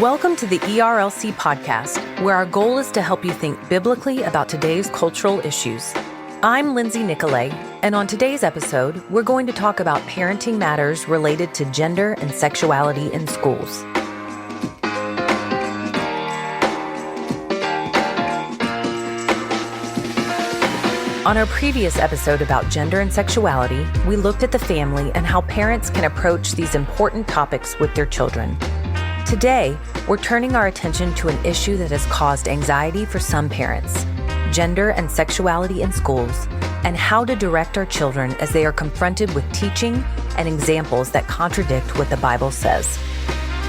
Welcome to the ERLC podcast, where our goal is to help you think biblically about today's cultural issues. I'm Lindsay Nicolay, and on today's episode, we're going to talk about parenting matters related to gender and sexuality in schools. On our previous episode about gender and sexuality, we looked at the family and how parents can approach these important topics with their children. Today, we're turning our attention to an issue that has caused anxiety for some parents: gender and sexuality in schools, and how to direct our children as they are confronted with teaching and examples that contradict what the Bible says.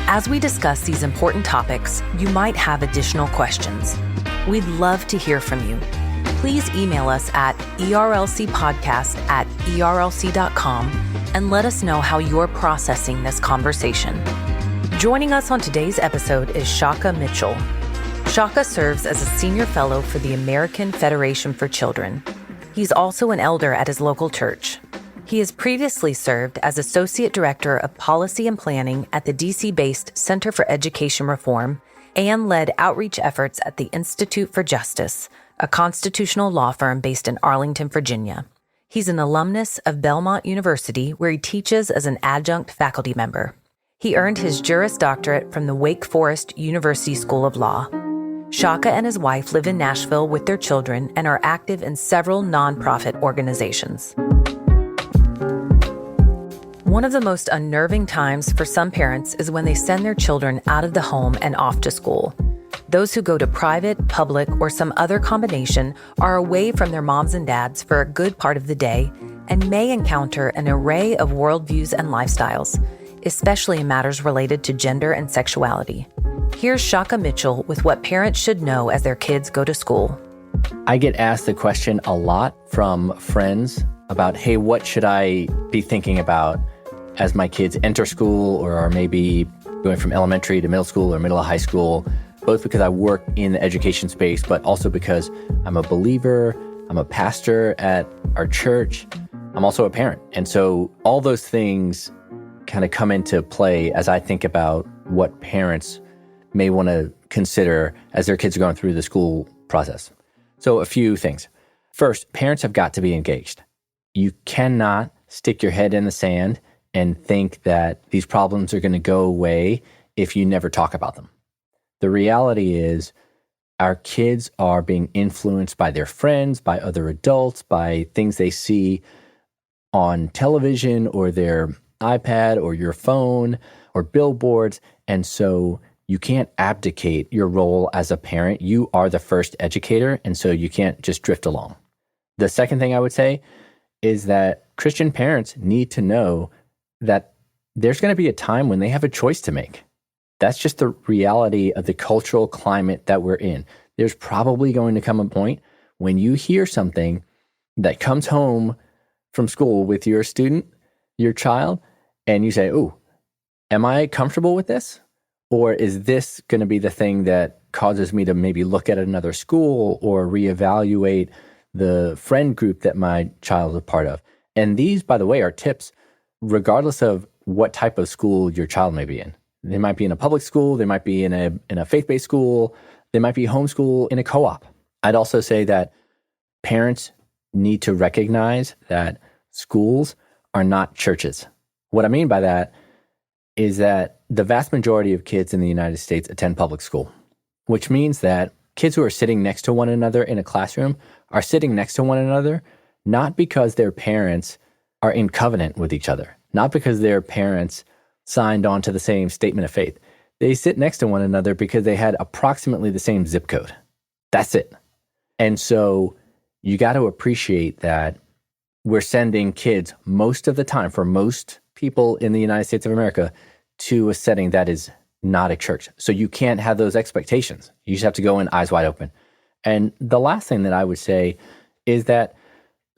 As we discuss these important topics, you might have additional questions. We'd love to hear from you. Please email us at erlcpodcast@erlc.com and let us know how you're processing this conversation. Joining us on today's episode is Shaka Mitchell. Shaka serves as a senior fellow for the American Federation for Children. He's also an elder at his local church. He has previously served as Associate Director of Policy and Planning at the DC-based Center for Education Reform and led outreach efforts at the Institute for Justice, a constitutional law firm based in Arlington, Virginia. He's an alumnus of Belmont University, where he teaches as an adjunct faculty member. He earned his Juris Doctorate from the Wake Forest University School of Law. Shaka and his wife live in Nashville with their children and are active in several nonprofit organizations. One of the most unnerving times for some parents is when they send their children out of the home and off to school. Those who go to private, public, or some other combination are away from their moms and dads for a good part of the day and may encounter an array of worldviews and lifestyles, especially in matters related to gender and sexuality. Here's Shaka Mitchell with what parents should know as their kids go to school. I get asked the question a lot from friends about, hey, what should I be thinking about as my kids enter school or are maybe going from elementary to middle school or middle of high school, both because I work in the education space, but also because I'm a believer, I'm a pastor at our church, I'm also a parent. And so all those things kind of come into play as I think about what parents may want to consider as their kids are going through the school process. So a few things. First, parents have got to be engaged. You cannot stick your head in the sand and think that these problems are going to go away if you never talk about them. The reality is our kids are being influenced by their friends, by other adults, by things they see on television or their iPad or your phone or billboards. And so you can't abdicate your role as a parent. You are the first educator, and so you can't just drift along. The second thing I would say is that Christian parents need to know that there's going to be a time when they have a choice to make. That's just the reality of the cultural climate that we're in. There's probably going to come a point when you hear something that comes home from school with your student, your child, and you say, "Oh, am I comfortable with this? Or is this going to be the thing that causes me to maybe look at another school or reevaluate the friend group that my child is a part of?" And these, by the way, are tips regardless of what type of school your child may be in. They might be in a public school, they might be in a faith-based school, they might be homeschool in a co-op. I'd also say that parents need to recognize that schools are not churches. What I mean by that is that the vast majority of kids in the United States attend public school, which means that kids who are sitting next to one another in a classroom are sitting next to one another not because their parents are in covenant with each other, not because their parents signed on to the same statement of faith. They sit next to one another because they had approximately the same zip code. That's it. And so you got to appreciate that we're sending kids most of the time, for most people in the United States of America, to a setting that is not a church. So you can't have those expectations. You just have to go in eyes wide open. And the last thing that I would say is that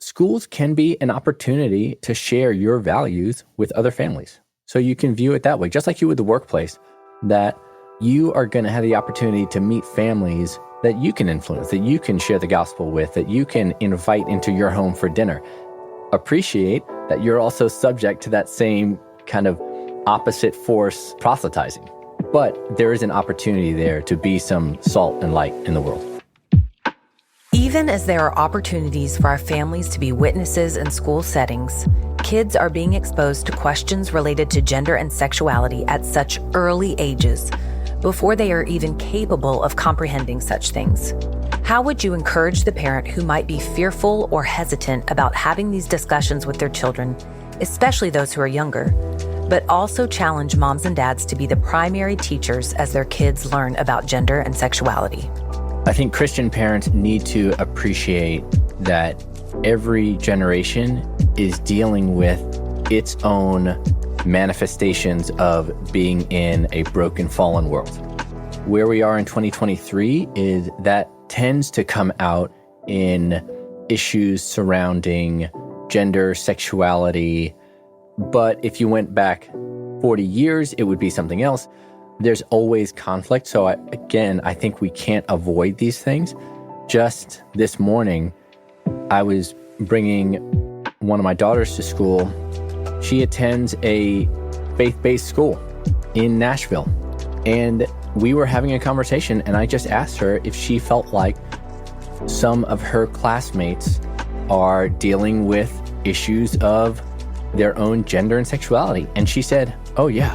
schools can be an opportunity to share your values with other families. So you can view it that way, just like you would the workplace, that you are going to have the opportunity to meet families that you can influence, that you can share the gospel with, that you can invite into your home for dinner. Appreciate that you're also subject to that same kind of opposite force proselytizing. But there is an opportunity there to be some salt and light in the world. Even as there are opportunities for our families to be witnesses in school settings, kids are being exposed to questions related to gender and sexuality at such early ages, before they are even capable of comprehending such things. How would you encourage the parent who might be fearful or hesitant about having these discussions with their children, especially those who are younger, but also challenge moms and dads to be the primary teachers as their kids learn about gender and sexuality? I think Christian parents need to appreciate that every generation is dealing with its own manifestations of being in a broken, fallen world. Where we are in 2023 is that tends to come out in issues surrounding gender, sexuality. But if you went back 40 years, it would be something else. There's always conflict. So I think we can't avoid these things. Just this morning, I was bringing one of my daughters to school. She attends a faith-based school in Nashville. And we were having a conversation, and I just asked her if she felt like some of her classmates are dealing with issues of their own gender and sexuality. And she said, oh, yeah.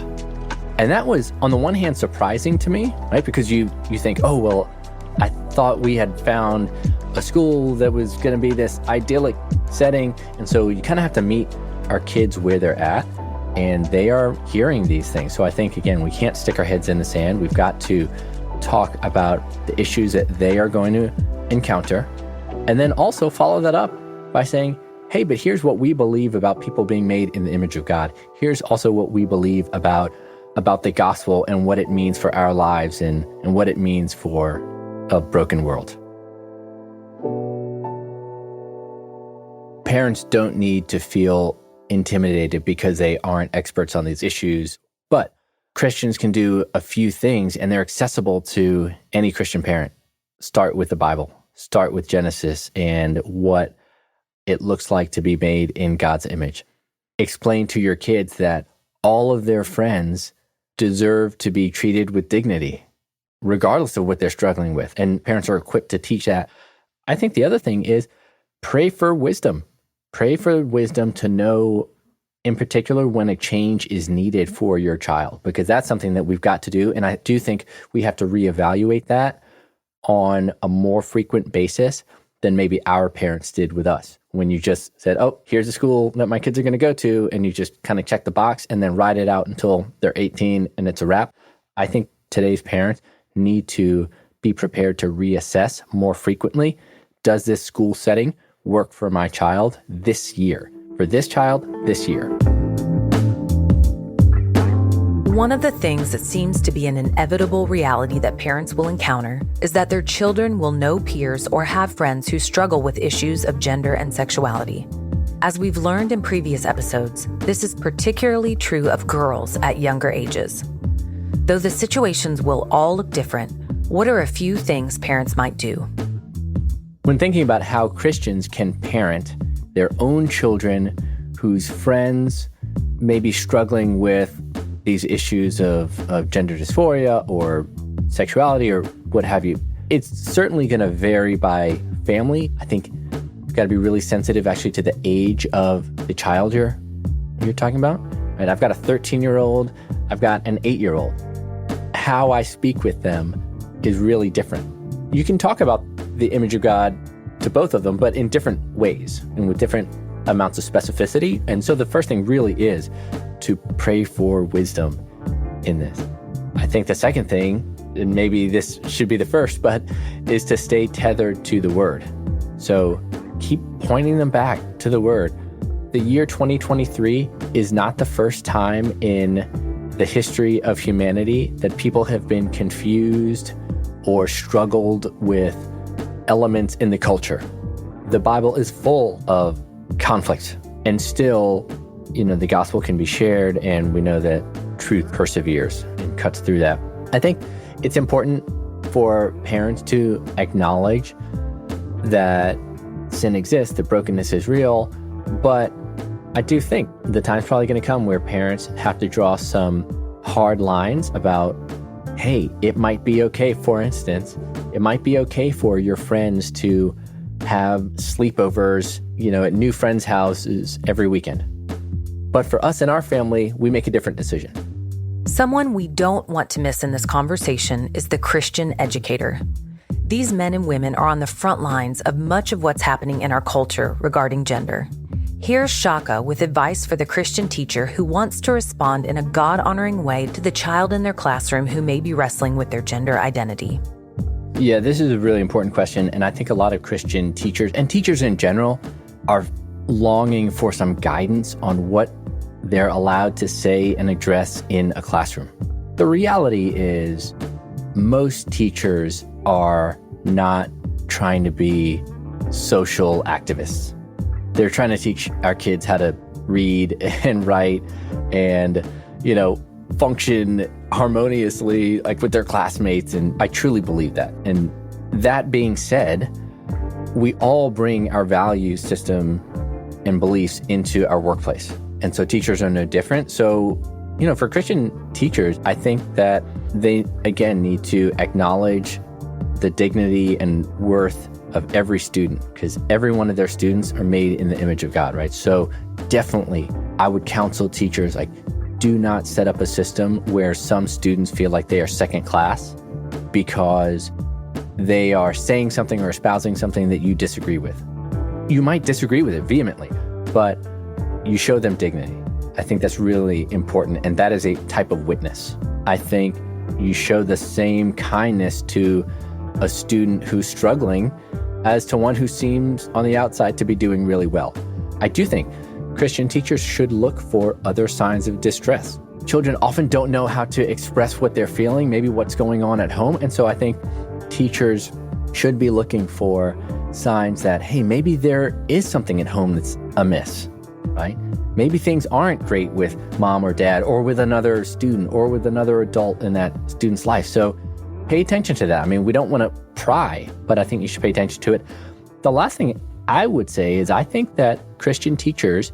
And that was, on the one hand, surprising to me, right? Because you think, oh, well, I thought we had found a school that was going to be this idyllic setting. And so you kind of have to meet our kids where they're at, and they are hearing these things. So I think, again, we can't stick our heads in the sand. We've got to talk about the issues that they are going to encounter, and then also follow that up by saying, hey, but here's what we believe about people being made in the image of God. Here's also what we believe about the gospel and what it means for our lives and what it means for a broken world. Parents don't need to feel intimidated because they aren't experts on these issues, but Christians can do a few things, and they're accessible to any Christian parent. Start with the Bible. Start with Genesis and what it looks like to be made in God's image. Explain to your kids that all of their friends deserve to be treated with dignity, regardless of what they're struggling with. And parents are equipped to teach that. I think the other thing is pray for wisdom. Pray for wisdom to know, in particular, when a change is needed for your child, because that's something that we've got to do. And I do think we have to reevaluate that on a more frequent basis than maybe our parents did with us. When you just said, oh, here's a school that my kids are going to go to, and you just kind of check the box and then ride it out until they're 18 and it's a wrap. I think today's parents need to be prepared to reassess more frequently. Does this school setting work for my child this year? For this child, this year. One of the things that seems to be an inevitable reality that parents will encounter is that their children will know peers or have friends who struggle with issues of gender and sexuality. As we've learned in previous episodes, this is particularly true of girls at younger ages. Though the situations will all look different, what are a few things parents might do? When thinking about how Christians can parent their own children whose friends may be struggling with these issues of gender dysphoria or sexuality or what have you, it's certainly going to vary by family. I think you've got to be really sensitive actually to the age of the child you're talking about. Right? I've got a 13-year-old, I've got an 8-year-old. How I speak with them is really different. You can talk about the image of God to both of them, but in different ways and with different amounts of specificity. And so the first thing really is to pray for wisdom in this. I think the second thing, and maybe this should be the first, but is to stay tethered to the Word. So keep pointing them back to the Word. The year 2023 is not the first time in the history of humanity that people have been confused or struggled with elements in the culture. The Bible is full of conflict, and still, the gospel can be shared, and we know that truth perseveres and cuts through that. I think it's important for parents to acknowledge that sin exists, that brokenness is real, but I do think the time's probably going to come where parents have to draw some hard lines about hey, it might be okay, for instance, it might be okay for your friends to have sleepovers, at new friends' houses every weekend. But for us and our family, we make a different decision. Someone we don't want to miss in this conversation is the Christian educator. These men and women are on the front lines of much of what's happening in our culture regarding gender. Here's Shaka with advice for the Christian teacher who wants to respond in a God-honoring way to the child in their classroom who may be wrestling with their gender identity. Yeah, this is a really important question, and I think a lot of Christian teachers and teachers in general are longing for some guidance on what they're allowed to say and address in a classroom. The reality is most teachers are not trying to be social activists. They're trying to teach our kids how to read and write and, function harmoniously like with their classmates. And I truly believe that. And that being said, we all bring our value system and beliefs into our workplace. And so teachers are no different. So, for Christian teachers, I think that they, again, need to acknowledge the dignity and worth of every student, because every one of their students are made in the image of God, right? So definitely, I would counsel teachers, do not set up a system where some students feel like they are second class because they are saying something or espousing something that you disagree with. You might disagree with it vehemently, but you show them dignity. I think that's really important, and that is a type of witness. I think you show the same kindness to a student who's struggling as to one who seems on the outside to be doing really well. I do think Christian teachers should look for other signs of distress. Children often don't know how to express what they're feeling, maybe what's going on at home, and so I think teachers should be looking for signs that, hey, maybe there is something at home that's amiss, right? Maybe things aren't great with mom or dad or with another student or with another adult in that student's life. So pay attention to that. I mean, we don't want to pry, but I think you should pay attention to it. The last thing I would say is I think that Christian teachers,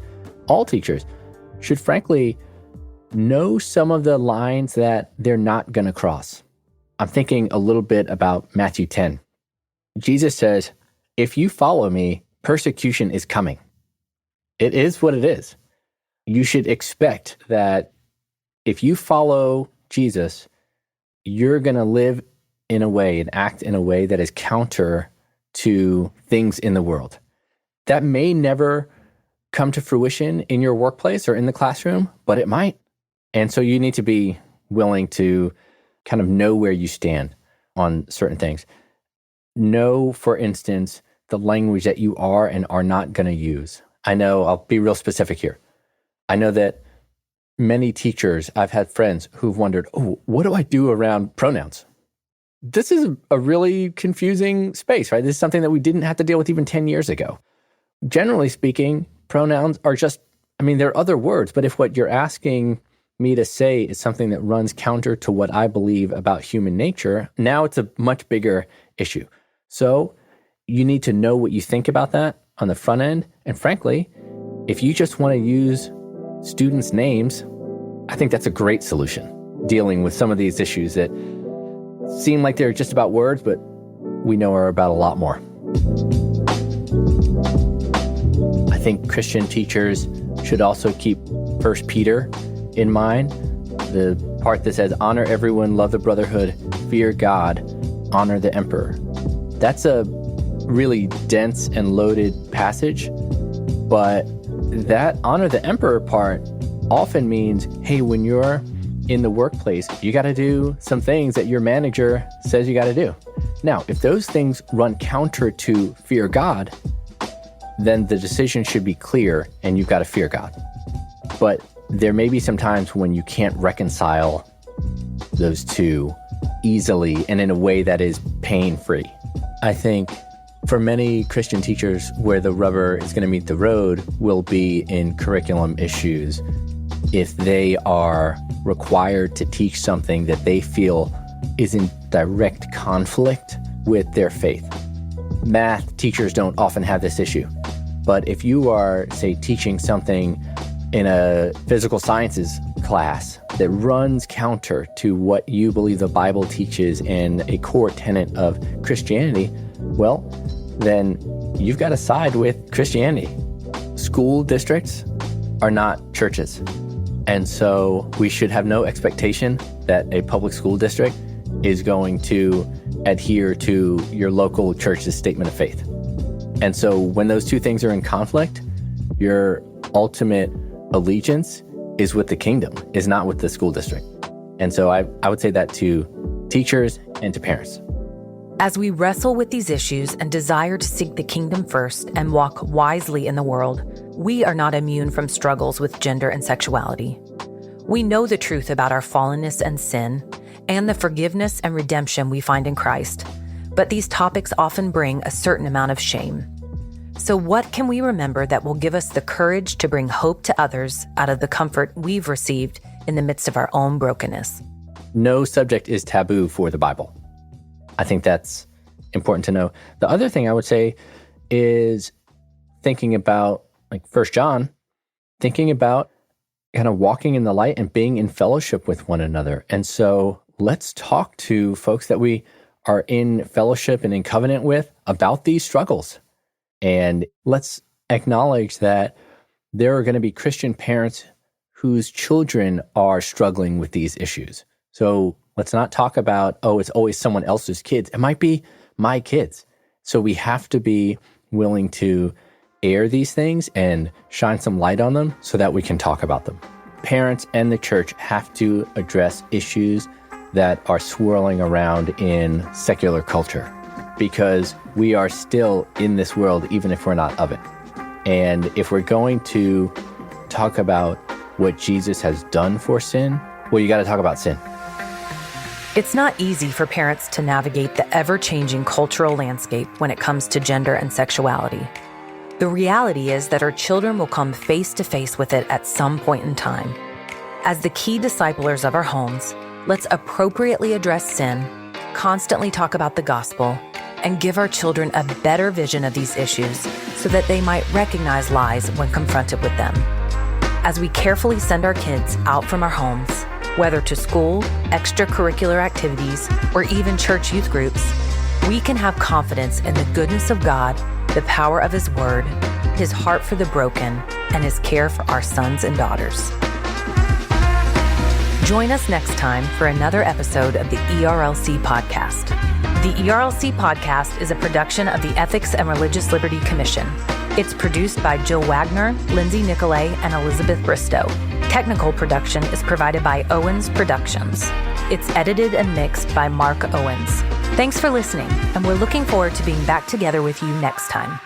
all teachers, should frankly know some of the lines that they're not going to cross. I'm thinking a little bit about Matthew 10. Jesus says, if you follow me, persecution is coming. It is what it is. You should expect that if you follow Jesus, you're going to live in a way and act in a way that is counter to things in the world. That may never come to fruition in your workplace or in the classroom, but it might. And so you need to be willing to kind of know where you stand on certain things. Know, for instance, the language that you are and are not going to use. I know, I'll be real specific here. I know that many teachers, I've had friends who've wondered, what do I do around pronouns? This is a really confusing space, right? This is something that we didn't have to deal with even 10 years ago. Generally speaking, pronouns are just, there are other words, but if what you're asking me to say is something that runs counter to what I believe about human nature, now it's a much bigger issue. So you need to know what you think about that on the front end. And frankly, if you just want to use students' names, I think that's a great solution, dealing with some of these issues that seem like they're just about words, but we know are about a lot more. I think Christian teachers should also keep 1 Peter in mind, the part that says, honor everyone, love the brotherhood, fear God, honor the emperor. That's a really dense and loaded passage, but that honor the emperor part often means, hey, when you're in the workplace, you got to do some things that your manager says you got to do. Now, if those things run counter to fear God, then the decision should be clear and you've got to fear God. But there may be some times when you can't reconcile those two easily and in a way that is pain-free. I think for many Christian teachers, where the rubber is going to meet the road will be in curriculum issues. If they are required to teach something that they feel is in direct conflict with their faith. Math teachers don't often have this issue. But if you are, say, teaching something in a physical sciences class that runs counter to what you believe the Bible teaches and a core tenet of Christianity, well, then you've got to side with Christianity. School districts are not churches. And so we should have no expectation that a public school district is going to adhere to your local church's statement of faith. And so when those two things are in conflict, your ultimate allegiance is with the kingdom, is not with the school district. And so I would say that to teachers and to parents. As we wrestle with these issues and desire to seek the kingdom first and walk wisely in the world, we are not immune from struggles with gender and sexuality. We know the truth about our fallenness and sin and the forgiveness and redemption we find in Christ, but these topics often bring a certain amount of shame. So what can we remember that will give us the courage to bring hope to others out of the comfort we've received in the midst of our own brokenness? No subject is taboo for the Bible. I think that's important to know. The other thing I would say is thinking about, like 1 John, thinking about kind of walking in the light and being in fellowship with one another. And so let's talk to folks that we are in fellowship and in covenant with about these struggles. And let's acknowledge that there are going to be Christian parents whose children are struggling with these issues. So let's not talk about, oh, it's always someone else's kids. It might be my kids. So we have to be willing to air these things and shine some light on them so that we can talk about them. Parents and the church have to address issues that are swirling around in secular culture, because we are still in this world, even if we're not of it. And if we're going to talk about what Jesus has done for sin, well, you got to talk about sin. It's not easy for parents to navigate the ever-changing cultural landscape when it comes to gender and sexuality. The reality is that our children will come face to face with it at some point in time. As the key disciplers of our homes, let's appropriately address sin, constantly talk about the gospel, and give our children a better vision of these issues so that they might recognize lies when confronted with them. As we carefully send our kids out from our homes, whether to school, extracurricular activities, or even church youth groups, we can have confidence in the goodness of God, the power of His Word, His heart for the broken, and His care for our sons and daughters. Join us next time for another episode of the ERLC podcast. The ERLC podcast is a production of the Ethics and Religious Liberty Commission. It's produced by Jill Wagner, Lindsay Nicolay, and Elizabeth Bristow. Technical production is provided by Owens Productions. It's edited and mixed by Mark Owens. Thanks for listening, and we're looking forward to being back together with you next time.